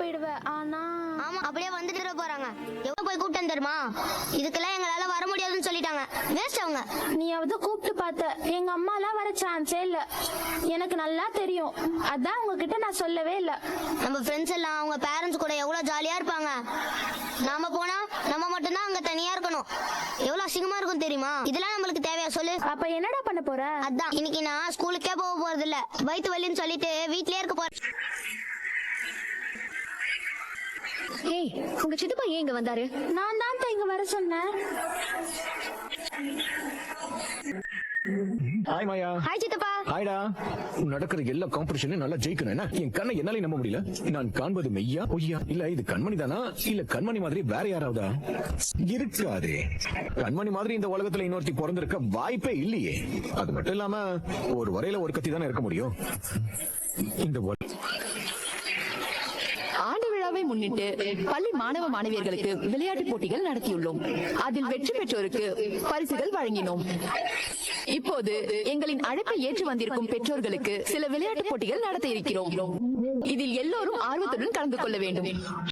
போயிடுவ. ஆனா ஆமா, அப்படியே வந்துட்டு போறாங்க. எவ்வளவு போய் கூப்பிட்டேன் தெரியுமா? இதுக்கெல்லாம் எங்களால வர முடியாதுன்னு சொல்லிட்டாங்க. வேஸ்ட் அவங்க. நீயாவது கூப்பிட்டு பார்த்த. எங்க அம்மாலாம் வர சான்ஸே இல்ல. எனக்கு நல்லா தெரியும். அதான் உங்ககிட்ட நான் சொல்லவே இல்ல. நம்ம ஃப்ரெண்ட்ஸ் எல்லாம் அவங்க பேரண்ட்ஸ் கூட எவ்வளவு ஜாலியா இருப்பாங்க. நாம போனா நம்ம மட்டும்தான் அங்க தனியா இருக்கணும். எவ்வளவு அசிங்கமா இருக்கும் தெரியுமா? இதெல்லாம் நம்மளுக்கு தேவையா சொல்லு? அப்ப என்னடா பண்ண போற? அதான் இன்னைக்கு நான் ஸ்கூலுக்கே போக போறது இல்ல. வயிற்று வலின்னு சொல்லிட்டு வீட்லயே இருக்க போறேன். ஏய், உங்க சித்தப்பா ஏன் இங்க வந்தாரு? நான் தான் இங்க வர சொன்னேன். ஹாய் மாயா. ஹாய் சித்தப்பா. ஹாய்டா. நடக்கிற எல்லா காம்படிஷனும் நல்லா ஜெயிக்கணும். என்ன என் கண்ணை என்னாலே நம்ப முடியல. நான் காண்பது மெய்யா பொய்யா? இல்ல இது கண்மணி தானா? இல்ல கண்மணி மாதிரி வேற யாராவதா? இருக்காதே. கண்மணி மாதிரி இந்த உலகத்துல இன்னொருத்தி பிறந்திருக்க வாய்ப்பே இல்லையே. அது மட்டும் இல்லாம ஒரு வரையில ஒரு கத்தி தானே இருக்க முடியும். இந்த ஆண்டு விழாவை முன்னிட்டு பள்ளி மாணவ மாணவியர்களுக்கு விளையாட்டு போட்டிகள் நடத்தியுள்ளோம். அதில் வெற்றி பெற்றோருக்கு பரிசுகள் வழங்கினோம். இப்போது எங்களின் அழைப்பை ஏற்று வந்திருக்கும் பெற்றோர்களுக்கு சில விளையாட்டு போட்டிகள் நடத்த இருக்கிறோம். இதில் எல்லோரும் ஆர்வத்துடன் கலந்து கொள்ள வேண்டும்.